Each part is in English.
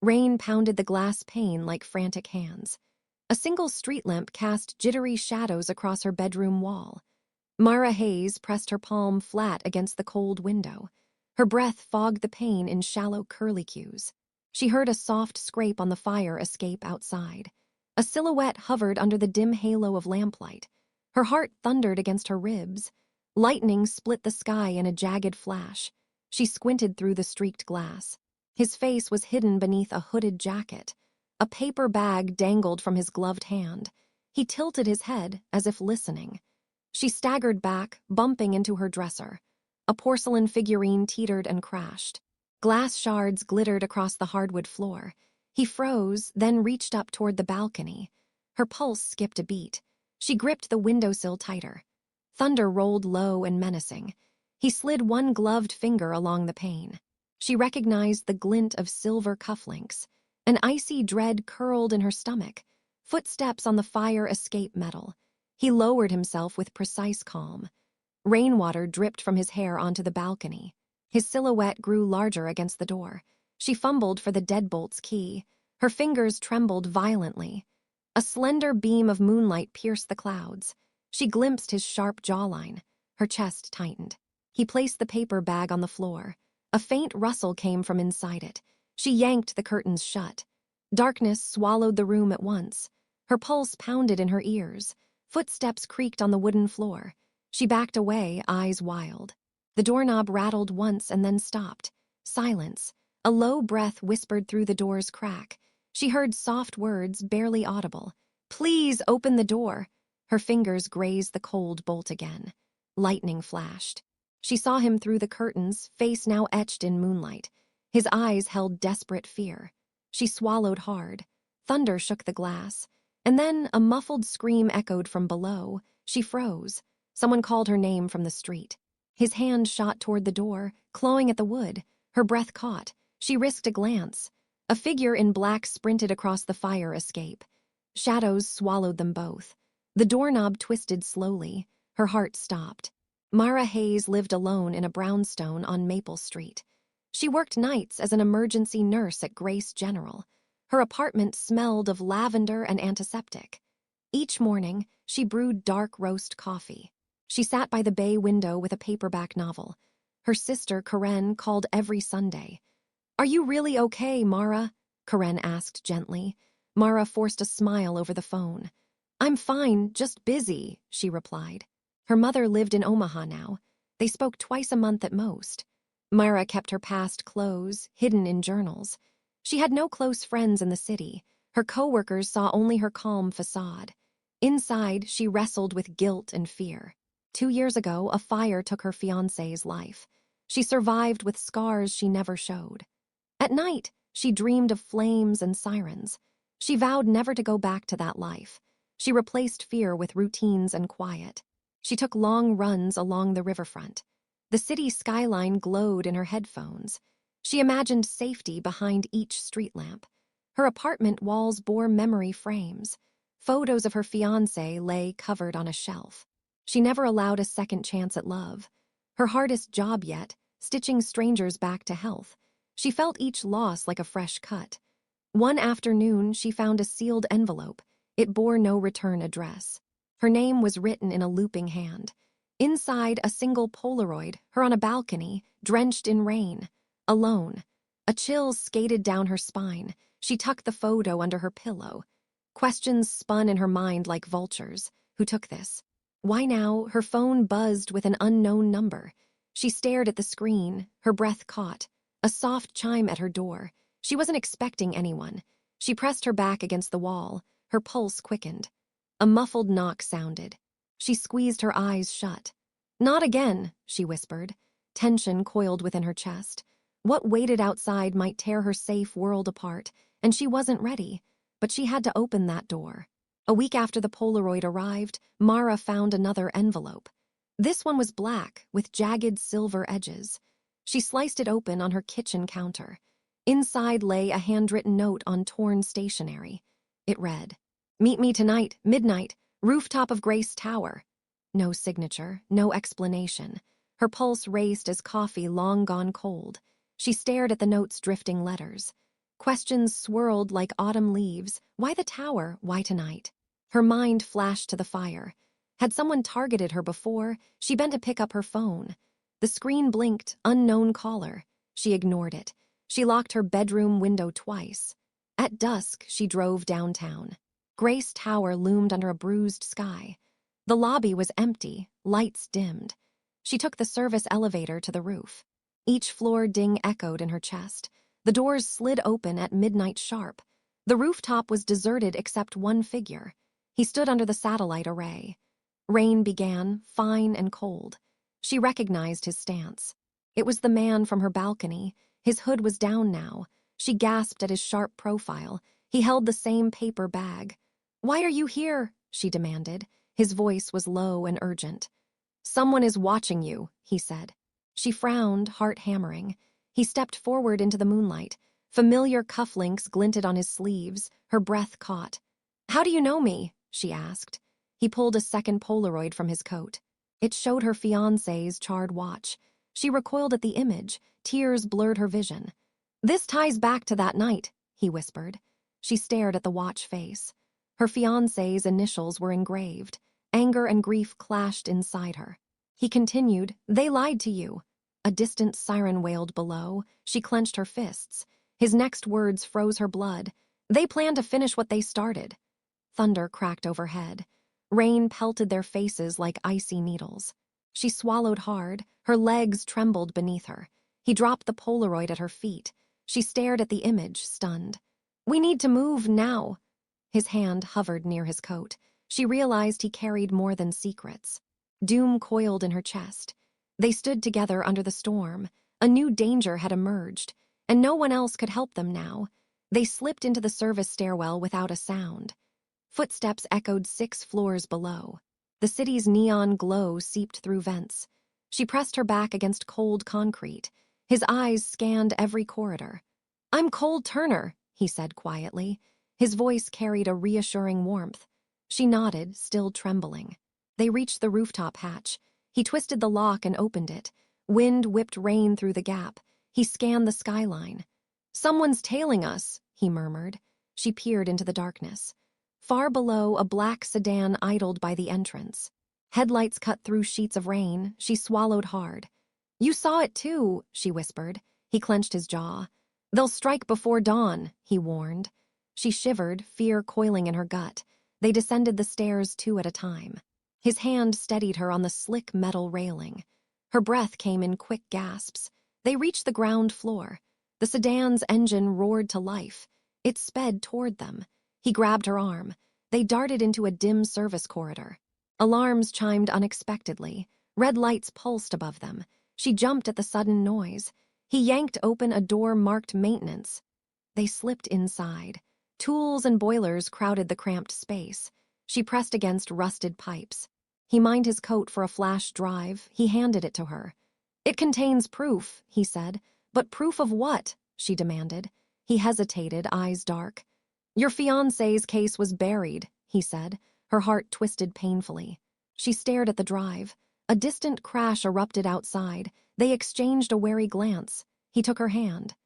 Rain pounded the glass pane like frantic hands. A single street lamp cast jittery shadows across her bedroom wall. Mara Hayes pressed her palm flat against the cold window. Her breath fogged the pane in shallow curlicues. She heard a soft scrape on the fire escape outside. A silhouette hovered under the dim halo of lamplight. Her heart thundered against her ribs. Lightning split the sky in a jagged flash. She squinted through the streaked glass. His face was hidden beneath a hooded jacket. A paper bag dangled from his gloved hand. He tilted his head as if listening. She staggered back, bumping into her dresser. A porcelain figurine teetered and crashed. Glass shards glittered across the hardwood floor. He froze, then reached up toward the balcony. Her pulse skipped a beat. She gripped the windowsill tighter. Thunder rolled low and menacing. He slid one gloved finger along the pane. She recognized the glint of silver cufflinks. An icy dread curled in her stomach. Footsteps on the fire escape metal. He lowered himself with precise calm. Rainwater dripped from his hair onto the balcony. His silhouette grew larger against the door. She fumbled for the deadbolt's key. Her fingers trembled violently. A slender beam of moonlight pierced the clouds. She glimpsed his sharp jawline. Her chest tightened. He placed the paper bag on the floor. A faint rustle came from inside it. She yanked the curtains shut. Darkness swallowed the room at once. Her pulse pounded in her ears. Footsteps creaked on the wooden floor. She backed away, eyes wild. The doorknob rattled once and then stopped. Silence. A low breath whispered through the door's crack. She heard soft words, barely audible. "Please open the door." Her fingers grazed the cold bolt again. Lightning flashed. She saw him through the curtains, face now etched in moonlight. His eyes held desperate fear. She swallowed hard. Thunder shook the glass. And then a muffled scream echoed from below. She froze. Someone called her name from the street. His hand shot toward the door, clawing at the wood. Her breath caught. She risked a glance. A figure in black sprinted across the fire escape. Shadows swallowed them both. The doorknob twisted slowly. Her heart stopped. Mara Hayes lived alone in a brownstone on Maple Street. She worked nights as an emergency nurse at Grace General. Her apartment smelled of lavender and antiseptic. Each morning, she brewed dark roast coffee. She sat by the bay window with a paperback novel. Her sister, Karen, called every Sunday. "Are you really okay, Mara?" Karen asked gently. Mara forced a smile over the phone. "I'm fine, just busy," she replied. Her mother lived in Omaha now. They spoke twice a month at most. Mara kept her past close, hidden in journals. She had no close friends in the city. Her coworkers saw only her calm facade. Inside, she wrestled with guilt and fear. 2 years ago, a fire took her fiancé's life. She survived with scars she never showed. At night, she dreamed of flames and sirens. She vowed never to go back to that life. She replaced fear with routines and quiet. She took long runs along the riverfront. The city skyline glowed in her headphones. She imagined safety behind each street lamp. Her apartment walls bore memory frames. Photos of her fiancé lay covered on a shelf. She never allowed a second chance at love. Her hardest job yet, stitching strangers back to health. She felt each loss like a fresh cut. One afternoon, she found a sealed envelope. It bore no return address. Her name was written in a looping hand. Inside, a single Polaroid, her on a balcony, drenched in rain. Alone. A chill skated down her spine. She tucked the photo under her pillow. Questions spun in her mind like vultures. Who took this? Why now? Her phone buzzed with an unknown number. She stared at the screen, her breath caught. A soft chime at her door. She wasn't expecting anyone. She pressed her back against the wall. Her pulse quickened. A muffled knock sounded. She squeezed her eyes shut. "Not again," she whispered. Tension coiled within her chest. What waited outside might tear her safe world apart, and she wasn't ready. But she had to open that door. A week after the Polaroid arrived, Mara found another envelope. This one was black, with jagged silver edges. She sliced it open on her kitchen counter. Inside lay a handwritten note on torn stationery. It read, "Meet me tonight, midnight, rooftop of Grace Tower." No signature, no explanation. Her pulse raced as coffee long gone cold. She stared at the note's drifting letters. Questions swirled like autumn leaves. Why the tower? Why tonight? Her mind flashed to the fire. Had someone targeted her before? She bent to pick up her phone. The screen blinked, unknown caller. She ignored it. She locked her bedroom window twice. At dusk, she drove downtown. Grace Tower loomed under a bruised sky. The lobby was empty, lights dimmed. She took the service elevator to the roof. Each floor ding echoed in her chest. The doors slid open at midnight sharp. The rooftop was deserted except one figure. He stood under the satellite array. Rain began, fine and cold. She recognized his stance. It was the man from her balcony. His hood was down now. She gasped at his sharp profile. He held the same paper bag. "Why are you here?" she demanded. His voice was low and urgent. "Someone is watching you," he said. She frowned, heart hammering. He stepped forward into the moonlight. Familiar cufflinks glinted on his sleeves. Her breath caught. "How do you know me?" she asked. He pulled a second Polaroid from his coat. It showed her fiancé's charred watch. She recoiled at the image. Tears blurred her vision. "This ties back to that night," he whispered. She stared at the watch face. Her fiancé's initials were engraved. Anger and grief clashed inside her. He continued, "They lied to you." A distant siren wailed below. She clenched her fists. His next words froze her blood. "They planned to finish what they started." Thunder cracked overhead. Rain pelted their faces like icy needles. She swallowed hard. Her legs trembled beneath her. He dropped the Polaroid at her feet. She stared at the image, stunned. "We need to move now." His hand hovered near his coat. She realized he carried more than secrets. Doom coiled in her chest. They stood together under the storm. A new danger had emerged, and no one else could help them now. They slipped into the service stairwell without a sound. Footsteps echoed 6 floors below. The city's neon glow seeped through vents. She pressed her back against cold concrete. His eyes scanned every corridor. "I'm Cole Turner," he said quietly. His voice carried a reassuring warmth. She nodded, still trembling. They reached the rooftop hatch. He twisted the lock and opened it. Wind whipped rain through the gap. He scanned the skyline. "Someone's tailing us," he murmured. She peered into the darkness. Far below, a black sedan idled by the entrance. Headlights cut through sheets of rain. She swallowed hard. "You saw it too," she whispered. He clenched his jaw. "They'll strike before dawn," he warned. She shivered, fear coiling in her gut. They descended the stairs 2 at a time. His hand steadied her on the slick metal railing. Her breath came in quick gasps. They reached the ground floor. The sedan's engine roared to life. It sped toward them. He grabbed her arm. They darted into a dim service corridor. Alarms chimed unexpectedly. Red lights pulsed above them. She jumped at the sudden noise. He yanked open a door marked maintenance. They slipped inside. Tools and boilers crowded the cramped space. She pressed against rusted pipes. He mined his coat for a flash drive. He handed it to her. "It contains proof," he said. "But proof of what?" she demanded. He hesitated, eyes dark. "Your fiancé's case was buried," he said. Her heart twisted painfully. She stared at the drive. A distant crash erupted outside. They exchanged a wary glance. He took her hand.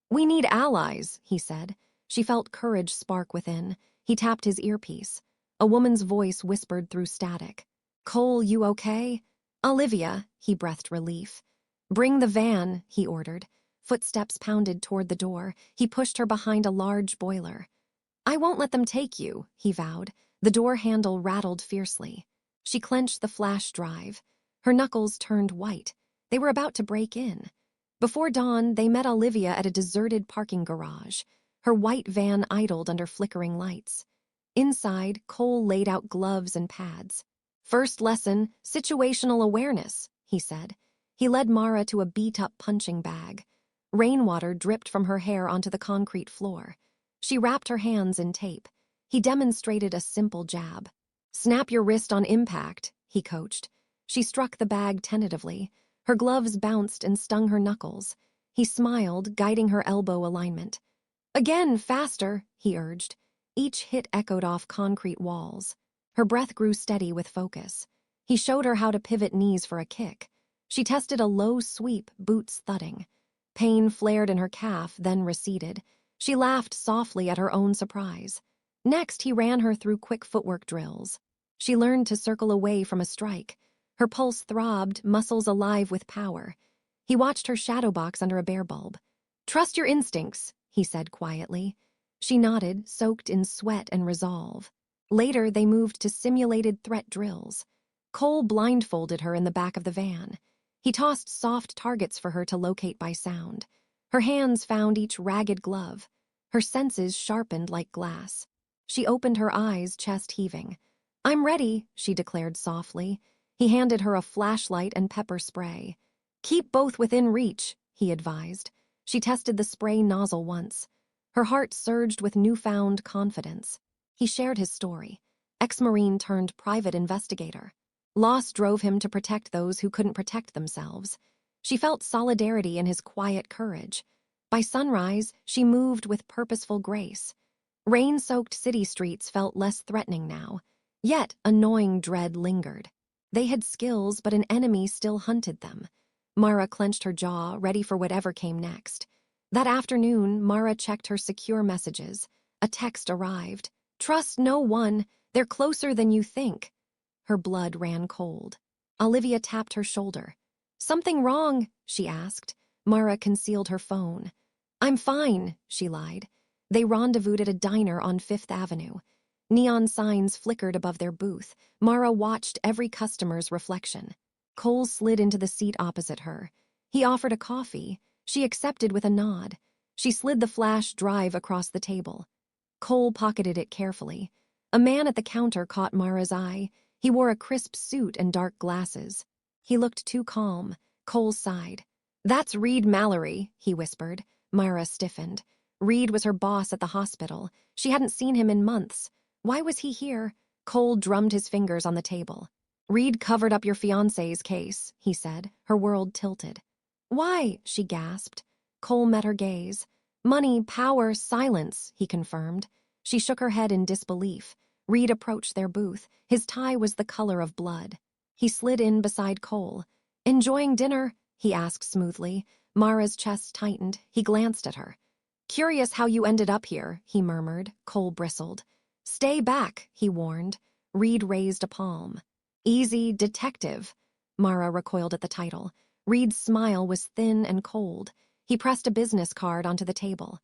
"We need allies," he said. She felt courage spark within. He tapped his earpiece. A woman's voice whispered through static. "Cole, you okay?" "Olivia," he breathed relief. "Bring the van," he ordered. Footsteps pounded toward the door. He pushed her behind a large boiler. "I won't let them take you," he vowed. The door handle rattled fiercely. She clenched the flash drive. Her knuckles turned white. They were about to break in. Before dawn, they met Olivia at a deserted parking garage. Her white van idled under flickering lights. Inside, Cole laid out gloves and pads. "First lesson, situational awareness," he said. He led Mara to a beat-up punching bag. Rainwater dripped from her hair onto the concrete floor. She wrapped her hands in tape. He demonstrated a simple jab. "Snap your wrist on impact," he coached. She struck the bag tentatively. Her gloves bounced and stung her knuckles. He smiled, guiding her elbow alignment. "Again, faster," he urged. Each hit echoed off concrete walls. Her breath grew steady with focus. He showed her how to pivot knees for a kick. She tested a low sweep, boots thudding. Pain flared in her calf, then receded. She laughed softly at her own surprise. Next, he ran her through quick footwork drills. She learned to circle away from a strike. Her pulse throbbed, muscles alive with power. He watched her shadow box under a bare bulb. "Trust your instincts," he said quietly. She nodded, soaked in sweat and resolve. Later, they moved to simulated threat drills. Cole blindfolded her in the back of the van. He tossed soft targets for her to locate by sound. Her hands found each ragged glove. Her senses sharpened like glass. She opened her eyes, chest heaving. "I'm ready," she declared softly. He handed her a flashlight and pepper spray. "Keep both within reach," he advised. She tested the spray nozzle once. Her heart surged with newfound confidence. He shared his story. Ex-Marine turned private investigator. Loss drove him to protect those who couldn't protect themselves. She felt solidarity in his quiet courage. By sunrise, she moved with purposeful grace. Rain-soaked city streets felt less threatening now. Yet, a gnawing dread lingered. They had skills, but an enemy still hunted them. Mara clenched her jaw, ready for whatever came next. That afternoon, Mara checked her secure messages. A text arrived. "Trust no one. They're closer than you think." Her blood ran cold. Olivia tapped her shoulder. "Something wrong?" she asked. Mara concealed her phone. "I'm fine," she lied. They rendezvoused at a diner on Fifth Avenue. Neon signs flickered above their booth. Mara watched every customer's reflection. Cole slid into the seat opposite her. He offered a coffee. She accepted with a nod. She slid the flash drive across the table. Cole pocketed it carefully. A man at the counter caught Mara's eye. He wore a crisp suit and dark glasses. He looked too calm. Cole sighed. "That's Reed Mallory," he whispered. Mara stiffened. Reed was her boss at the hospital. She hadn't seen him in months. Why was he here? Cole drummed his fingers on the table. "Reed covered up your fiancé's case," he said. Her world tilted. "Why?" she gasped. Cole met her gaze. "Money, power, silence," he confirmed. She shook her head in disbelief. Reed approached their booth. His tie was the color of blood. He slid in beside Cole. "Enjoying dinner?" he asked smoothly. Mara's chest tightened. He glanced at her. "Curious how you ended up here," he murmured. Cole bristled. "Stay back," he warned. Reed raised a palm. "Easy, detective." Mara recoiled at the title. Reed's smile was thin and cold. He pressed a business card onto the table.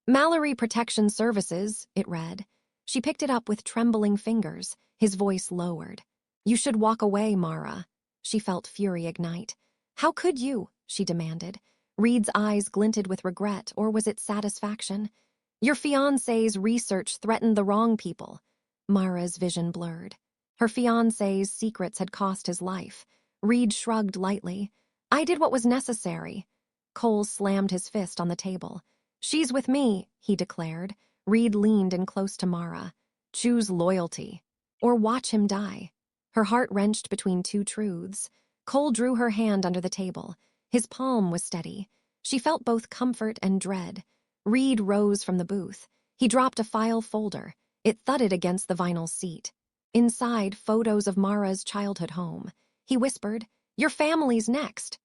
"Mallory Protection Services," it read. She picked it up with trembling fingers. His voice lowered. "You should walk away, Mara." She felt fury ignite. "How could you?" she demanded. Reed's eyes glinted with regret, or was it satisfaction? "Your fiancé's research threatened the wrong people." Mara's vision blurred. Her fiancé's secrets had cost his life. Reed shrugged lightly. "I did what was necessary." Cole slammed his fist on the table. "She's with me," he declared. Reed leaned in close to Mara. "Choose loyalty. Or watch him die." Her heart wrenched between two truths. Cole drew her hand under the table. His palm was steady. She felt both comfort and dread. Reed rose from the booth. He dropped a file folder. It thudded against the vinyl seat. Inside, photos of Mara's childhood home. He whispered, "Your family's next."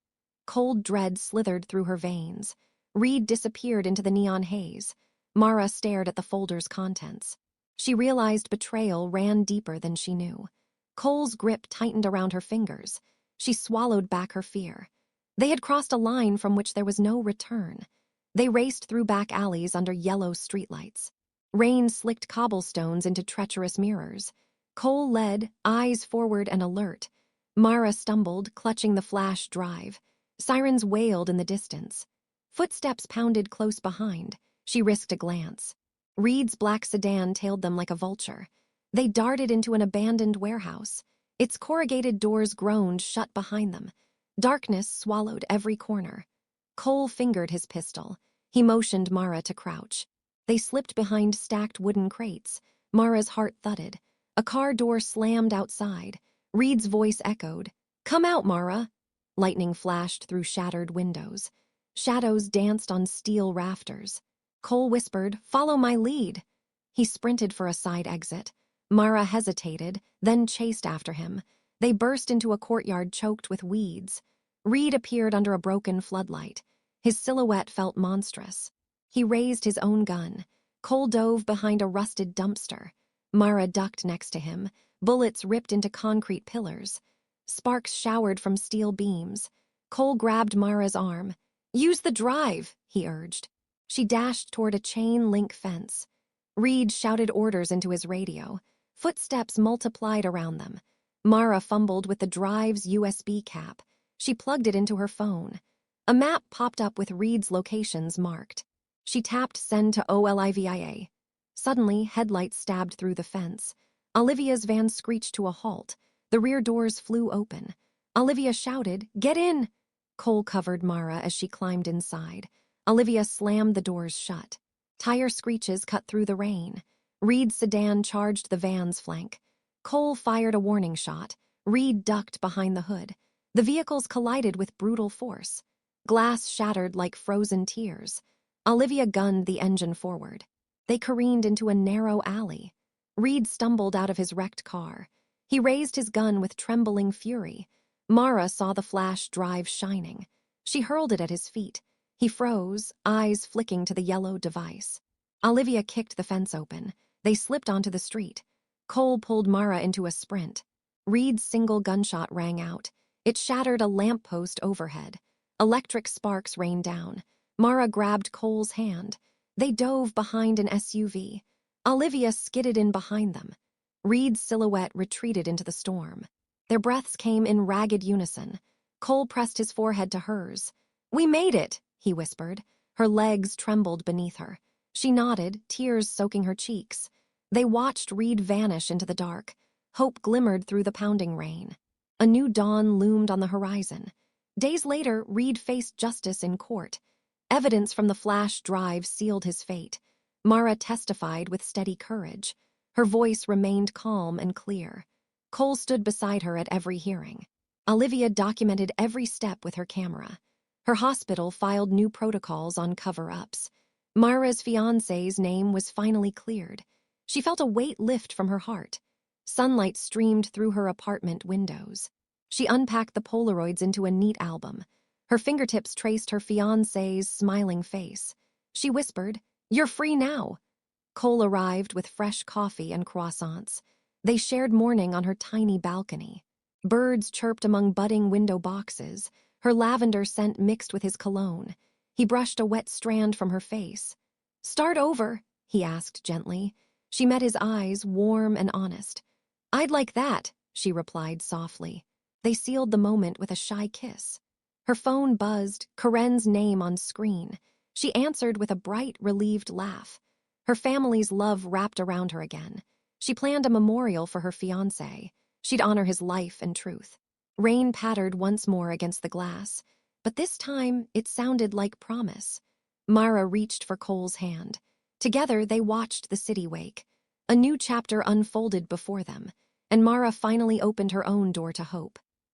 Cold dread slithered through her veins. Reed disappeared into the neon haze. Mara stared at the folder's contents. She realized betrayal ran deeper than she knew. Cole's grip tightened around her fingers. She swallowed back her fear. They had crossed a line from which there was no return. They raced through back alleys under yellow streetlights. Rain slicked cobblestones into treacherous mirrors. Cole led, eyes forward and alert. Mara stumbled, clutching the flash drive. Sirens wailed in the distance. Footsteps pounded close behind. She risked a glance. Reed's black sedan tailed them like a vulture. They darted into an abandoned warehouse. Its corrugated doors groaned shut behind them. Darkness swallowed every corner. Cole fingered his pistol. He motioned Mara to crouch. They slipped behind stacked wooden crates. Mara's heart thudded. A car door slammed outside. Reed's voice echoed, "Come out, Mara." Lightning flashed through shattered windows. Shadows danced on steel rafters. Cole whispered, "Follow my lead." He sprinted for a side exit. Mara hesitated, then chased after him. They burst into a courtyard choked with weeds. Reed appeared under a broken floodlight. His silhouette felt monstrous. He raised his own gun. Cole dove behind a rusted dumpster. Mara ducked next to him. Bullets ripped into concrete pillars. Sparks showered from steel beams. Cole grabbed Mara's arm. "Use the drive," he urged. She dashed toward a chain-link fence. Reed shouted orders into his radio. Footsteps multiplied around them. Mara fumbled with the drive's USB cap. She plugged it into her phone. A map popped up with Reed's locations marked. She tapped send to Olivia. Suddenly, headlights stabbed through the fence. Olivia's van screeched to a halt. The rear doors flew open. Olivia shouted, "Get in!" Cole covered Mara as she climbed inside. Olivia slammed the doors shut. Tire screeches cut through the rain. Reed's sedan charged the van's flank. Cole fired a warning shot. Reed ducked behind the hood. The vehicles collided with brutal force. Glass shattered like frozen tears. Olivia gunned the engine forward. They careened into a narrow alley. Reed stumbled out of his wrecked car. He raised his gun with trembling fury. Mara saw the flash drive shining. She hurled it at his feet. He froze, eyes flicking to the yellow device. Olivia kicked the fence open. They slipped onto the street. Cole pulled Mara into a sprint. Reed's single gunshot rang out. It shattered a lamppost overhead. Electric sparks rained down. Mara grabbed Cole's hand. They dove behind an SUV. Olivia skidded in behind them. Reed's silhouette retreated into the storm. Their breaths came in ragged unison. Cole pressed his forehead to hers. "We made it," he whispered. Her legs trembled beneath her. She nodded, tears soaking her cheeks. They watched Reed vanish into the dark. Hope glimmered through the pounding rain. A new dawn loomed on the horizon. Days later, Reed faced justice in court. Evidence from the flash drive sealed his fate. Mara testified with steady courage. Her voice remained calm and clear. Cole stood beside her at every hearing. Olivia documented every step with her camera. Her hospital filed new protocols on cover-ups. Mara's fiancé's name was finally cleared. She felt a weight lift from her heart. Sunlight streamed through her apartment windows. She unpacked the Polaroids into a neat album. Her fingertips traced her fiancé's smiling face. She whispered, "You're free now." Cole arrived with fresh coffee and croissants. They shared morning on her tiny balcony. Birds chirped among budding window boxes. Her lavender scent mixed with his cologne. He brushed a wet strand from her face. "Start over?" he asked gently. She met his eyes, warm and honest. "I'd like that," she replied softly. They sealed the moment with a shy kiss. Her phone buzzed, Karen's name on screen. She answered with a bright, relieved laugh. Her family's love wrapped around her again. She planned a memorial for her fiancé. She'd honor his life and truth. Rain pattered once more against the glass, but this time it sounded like promise. Mara reached for Cole's hand. Together they watched the city wake. A new chapter unfolded before them, and Mara finally opened her own door to hope.